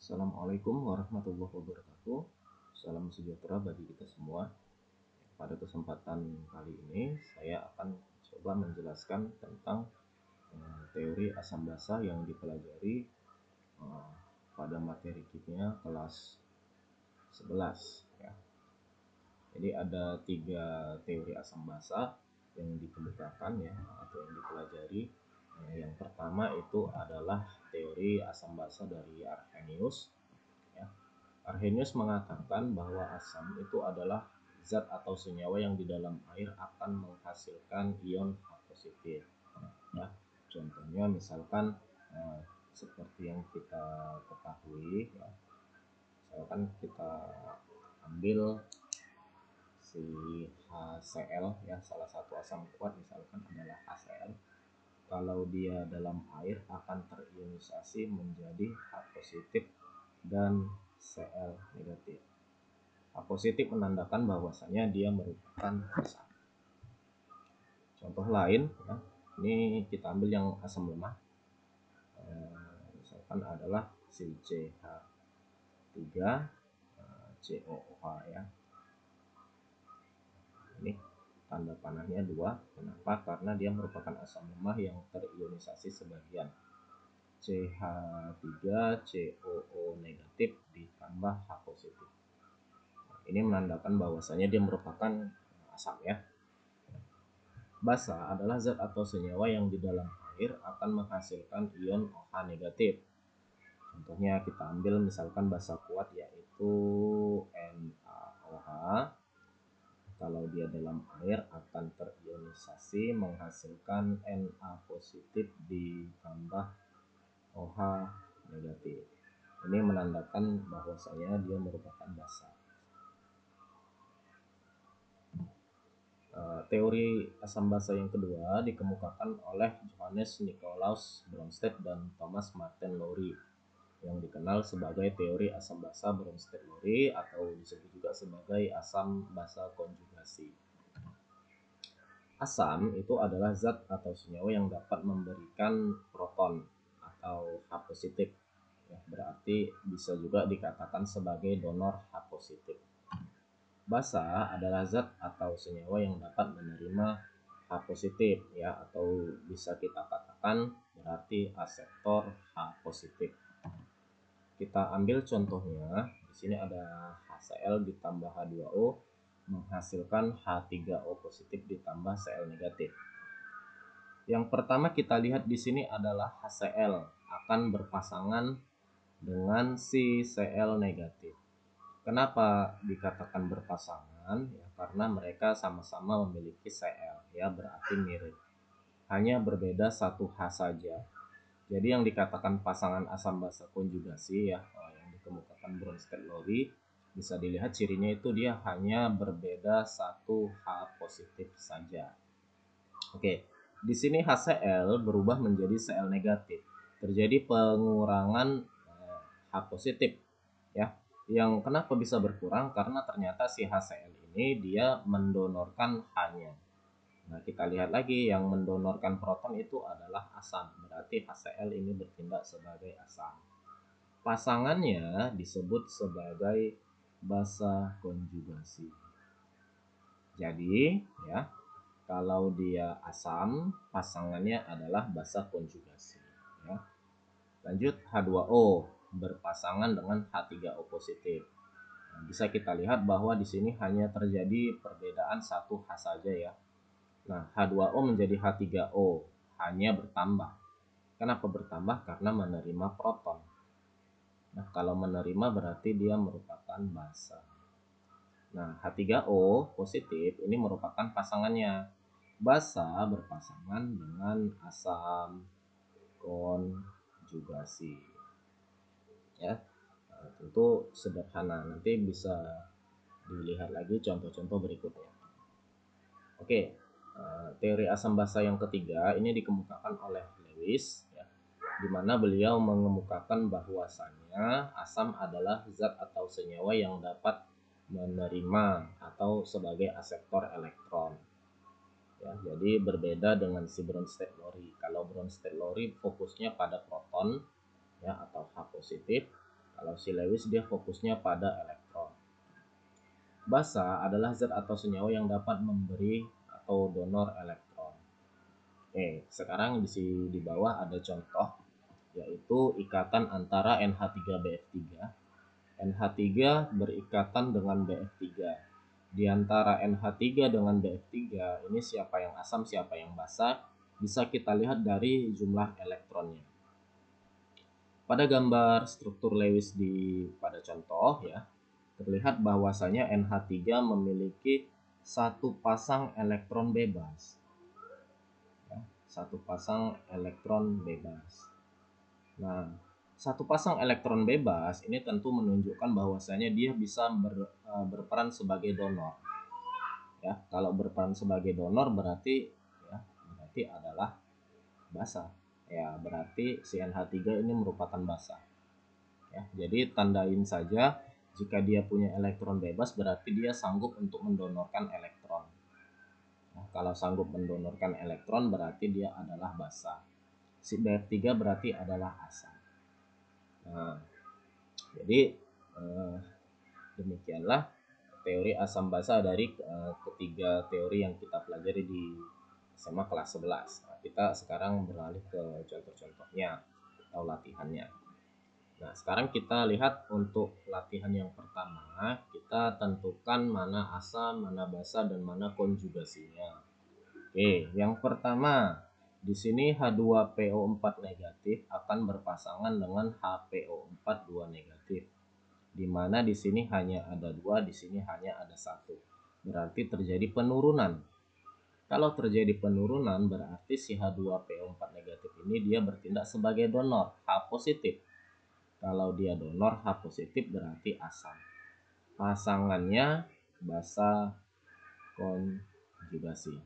Assalamualaikum warahmatullahi wabarakatuh. Salam sejahtera bagi kita semua. Pada kesempatan kali ini saya akan coba menjelaskan tentang teori asam basa yang dipelajari eh, pada materi kimia kelas 11 ya. Jadi ada 3 teori asam basa yang dikemukakan ya atau yang dipelajari. Yang pertama itu adalah teori asam basa dari Arrhenius ya. Arrhenius mengatakan bahwa asam itu adalah zat atau senyawa yang di dalam air akan menghasilkan ion H positif. Ya, contohnya misalkan seperti yang kita ketahui, ya, misalkan kita ambil si HCl ya, salah satu asam kuat misalkan adalah HCl. Kalau dia dalam air akan terionisasi menjadi H positif dan Cl negatif. H positif menandakan bahwasanya dia merupakan asam. Contoh lain ya, ini kita ambil yang asam lemah. Misalkan adalah CCH3 COOH ya. Ini tanda panahnya 2. Kenapa? Karena dia merupakan asam lemah yang terionisasi sebagian. CH3COO negatif ditambah H positif. Ini menandakan bahwasanya dia merupakan asam ya. Basa adalah zat atau senyawa yang di dalam air akan menghasilkan ion OH negatif. Contohnya kita ambil misalkan basa kuat yaitu NaOH. Kalau dia dalam air akan terionisasi menghasilkan Na positif ditambah OH negatif. Ini menandakan bahwasanya dia merupakan basa. Teori asam basa yang kedua dikemukakan oleh Johannes Nicolaus Bronsted dan Thomas Martin Lowry yang dikenal sebagai teori asam basa Bronsted-Lowry atau disebut juga sebagai asam basa konjugasi. Asam itu adalah zat atau senyawa yang dapat memberikan proton atau H positif. Ya, berarti bisa juga dikatakan sebagai donor H positif. Basa adalah zat atau senyawa yang dapat menerima H positif ya, atau bisa kita katakan berarti aseptor H positif. Kita ambil contohnya, di sini ada HCl ditambah H2O menghasilkan H3O positif ditambah Cl negatif. Yang pertama kita lihat di sini adalah HCl akan berpasangan dengan si Cl negatif. Kenapa dikatakan berpasangan? Ya, karena mereka sama-sama memiliki Cl, ya berarti mirip. Hanya berbeda satu H saja. Jadi yang dikatakan pasangan asam basa konjugasi ya, yang dikemukakan Bronsted-Lowry, bisa dilihat cirinya itu dia hanya berbeda satu H positif saja. Oke, di sini HCl berubah menjadi Cl negatif. Terjadi pengurangan H positif ya. Yang kenapa bisa berkurang? Karena ternyata si HCl ini dia mendonorkan H-nya. Nah, kita lihat lagi yang mendonorkan proton itu adalah asam. Berarti HCl ini bertindak sebagai asam. Pasangannya disebut sebagai basa konjugasi. Jadi, ya, kalau dia asam, pasangannya adalah basa konjugasi, ya. Lanjut H2O berpasangan dengan H3O positif. Nah, bisa kita lihat bahwa di sini hanya terjadi perbedaan satu H saja ya. Nah, H2O menjadi H3O hanya bertambah. Kenapa bertambah? Karena menerima proton. Nah, kalau menerima berarti dia merupakan basa. Nah, H3O positif ini merupakan pasangannya. Basa berpasangan dengan asam konjugasi. Ya, tentu sederhana. Nanti bisa dilihat lagi contoh-contoh berikutnya. Oke, teori asam basa yang ketiga ini dikemukakan oleh Lewis, ya, di mana beliau mengemukakan bahwasannya asam adalah zat atau senyawa yang dapat menerima atau sebagai aseptor elektron. Ya, jadi berbeda dengan si Bronsted-Lowry. Kalau Bronsted-Lowry fokusnya pada proton ya atau H positif, Kalau si Lewis dia fokusnya pada elektron. Basa adalah zat atau senyawa yang dapat memberi atau donor elektron. Sekarang di bawah ada contoh, yaitu ikatan antara NH3BF3. NH3 berikatan dengan BF3. Di antara NH3 dengan BF3 ini siapa yang asam, siapa yang basa, bisa kita lihat dari jumlah elektronnya. Pada gambar struktur Lewis pada contoh ya, terlihat bahwasanya NH3 memiliki satu pasang elektron bebas. Satu pasang elektron bebas. Nah, satu pasang elektron bebas ini tentu menunjukkan bahwasanya dia bisa berperan sebagai donor. Ya, kalau berperan sebagai donor berarti adalah basa. Ya, berarti si NH3 ini merupakan basa. Ya, jadi tandain saja jika dia punya elektron bebas berarti dia sanggup untuk mendonorkan elektron. Nah, kalau sanggup mendonorkan elektron berarti dia adalah basa. Si BF3 berarti adalah asam. Nah, jadi demikianlah teori asam basa dari ketiga teori yang kita pelajari di SMA kelas 11. Nah, kita sekarang beralih ke contoh-contohnya atau latihannya. Nah, sekarang kita lihat untuk latihan yang pertama, kita tentukan mana asam, mana basa, dan mana konjugasinya. Yang pertama, di sini H2PO4 negatif akan berpasangan dengan HPO4 2 negatif. Di mana di sini hanya ada 2, di sini hanya ada 1. Berarti terjadi penurunan. Kalau terjadi penurunan berarti si H2PO4 negatif ini dia bertindak sebagai donor, H positif. Kalau dia donor H positif berarti asam. Pasangannya basa konjugasi.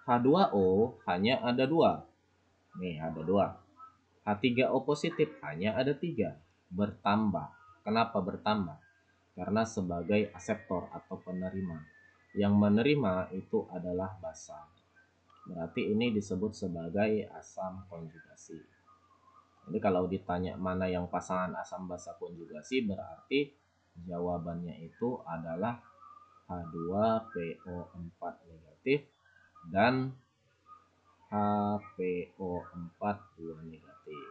H2O hanya ada 2. Nih ada 2. H3O positif hanya ada 3. Bertambah. Kenapa bertambah? Karena sebagai aseptor atau penerima. Yang menerima itu adalah basa. Berarti ini disebut sebagai asam konjugasi. Jadi kalau ditanya mana yang pasangan asam basa konjugasi berarti jawabannya itu adalah H2PO4 negatif dan HPO4 2 negatif.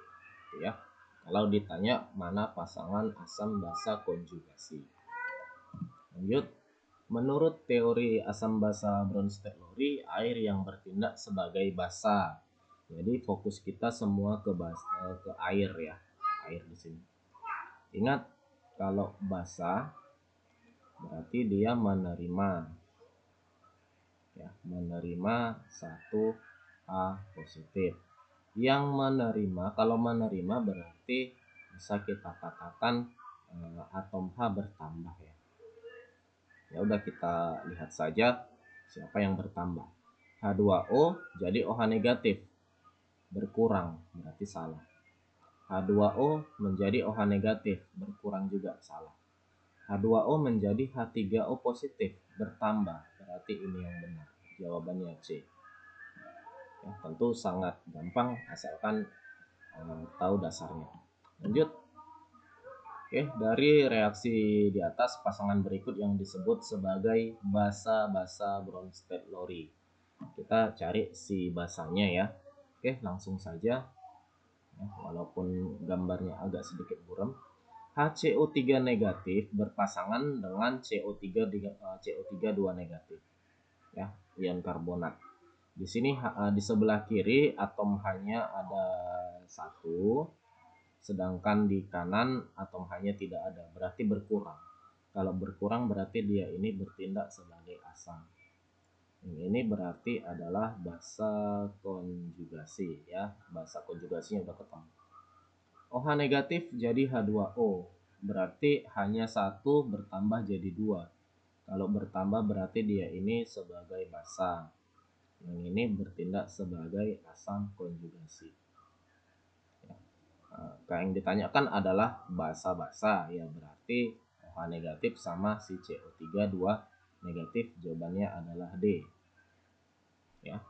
Ya. Kalau ditanya mana pasangan asam basa konjugasi. Lanjut. Menurut teori asam basa Bronsted-Lowry, air yang bertindak sebagai basa. Jadi fokus kita semua ke air ya, air di sini. Ingat kalau basa berarti dia menerima, ya, menerima 1 H positif. Yang menerima, kalau menerima berarti bisa kita katakan atom H bertambah ya. Ya udah kita lihat saja siapa yang bertambah. H2O jadi OH negatif. Berkurang berarti salah. H2O menjadi OH negatif, berkurang juga salah. H2O menjadi H3O positif, bertambah, berarti ini yang benar. Jawabannya C. Ya, tentu sangat gampang asalkan tahu dasarnya. Lanjut. Dari reaksi di atas, pasangan berikut yang disebut sebagai basa-basa Bronsted-Lowry. Kita cari si basanya ya. Langsung saja. Walaupun gambarnya agak sedikit buram. HCO3 negatif berpasangan dengan CO3 2 negatif. Ya, ion karbonat. Di sini di sebelah kiri atom H-nya ada 1, sedangkan di kanan atom H-nya tidak ada, berarti berkurang. Kalau berkurang berarti dia ini bertindak sebagai asam. Ini berarti adalah basa konjugasi ya, basa konjugasinya udah ketemu. OH negatif jadi H2O, berarti hanya 1 bertambah jadi 2. Kalau bertambah berarti dia ini sebagai basa. Yang ini bertindak sebagai asam konjugasi. Yang ditanyakan adalah basa-basa, ya berarti OH negatif sama si CO3 2 negatif, jawabannya adalah D. Ya.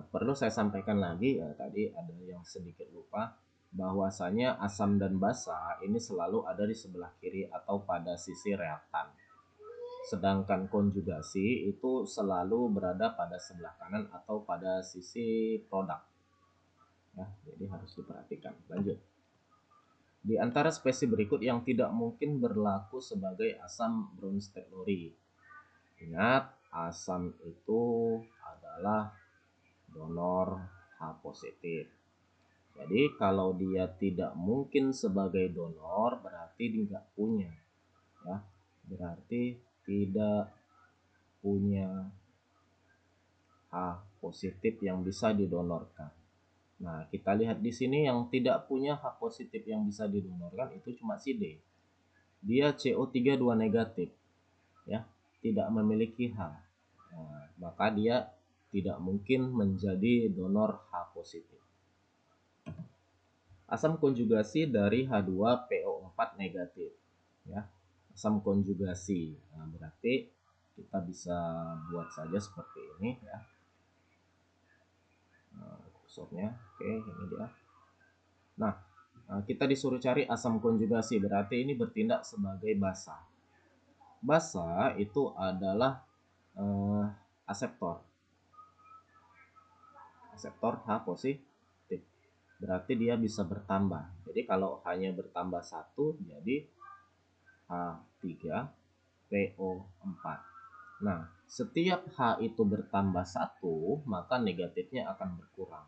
Perlu saya sampaikan lagi ya, tadi ada yang sedikit lupa. bahwasanya asam dan basa ini selalu ada di sebelah kiri atau pada sisi reaktan. Sedangkan konjugasi itu selalu berada pada sebelah kanan atau pada sisi produk. Ya, jadi harus diperhatikan. Lanjut. Di antara spesies berikut yang tidak mungkin berlaku sebagai asam Bronsted Lowry. Ingat, asam itu adalah donor H positif. Jadi kalau dia tidak mungkin sebagai donor berarti dia nggak punya, ya. Berarti tidak punya H positif yang bisa didonorkan. Nah, kita lihat di sini yang tidak punya H positif yang bisa didonorkan itu cuma si D. Dia CO3 2 negatif, ya, tidak memiliki H. Nah, maka dia tidak mungkin menjadi donor H positif. Asam konjugasi dari H2PO4 negatif, ya. Asam konjugasi. Nah, berarti kita bisa buat saja seperti ini, ya. Kursornya, oke, ini dia. Nah, kita disuruh cari asam konjugasi, berarti ini bertindak sebagai basa. Basa itu adalah aseptor. Aseptor H positif. Berarti dia bisa bertambah. Jadi kalau hanya bertambah satu, jadi H3PO4. Nah, setiap H itu bertambah satu, maka negatifnya akan berkurang.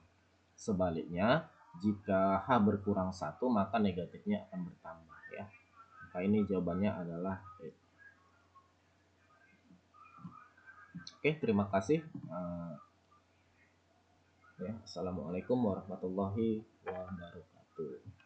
Sebaliknya, jika H berkurang satu, maka negatifnya akan bertambah, ya. Maka ini jawabannya adalah E. Oke, terima kasih. Ya, assalamualaikum warahmatullahi wabarakatuh.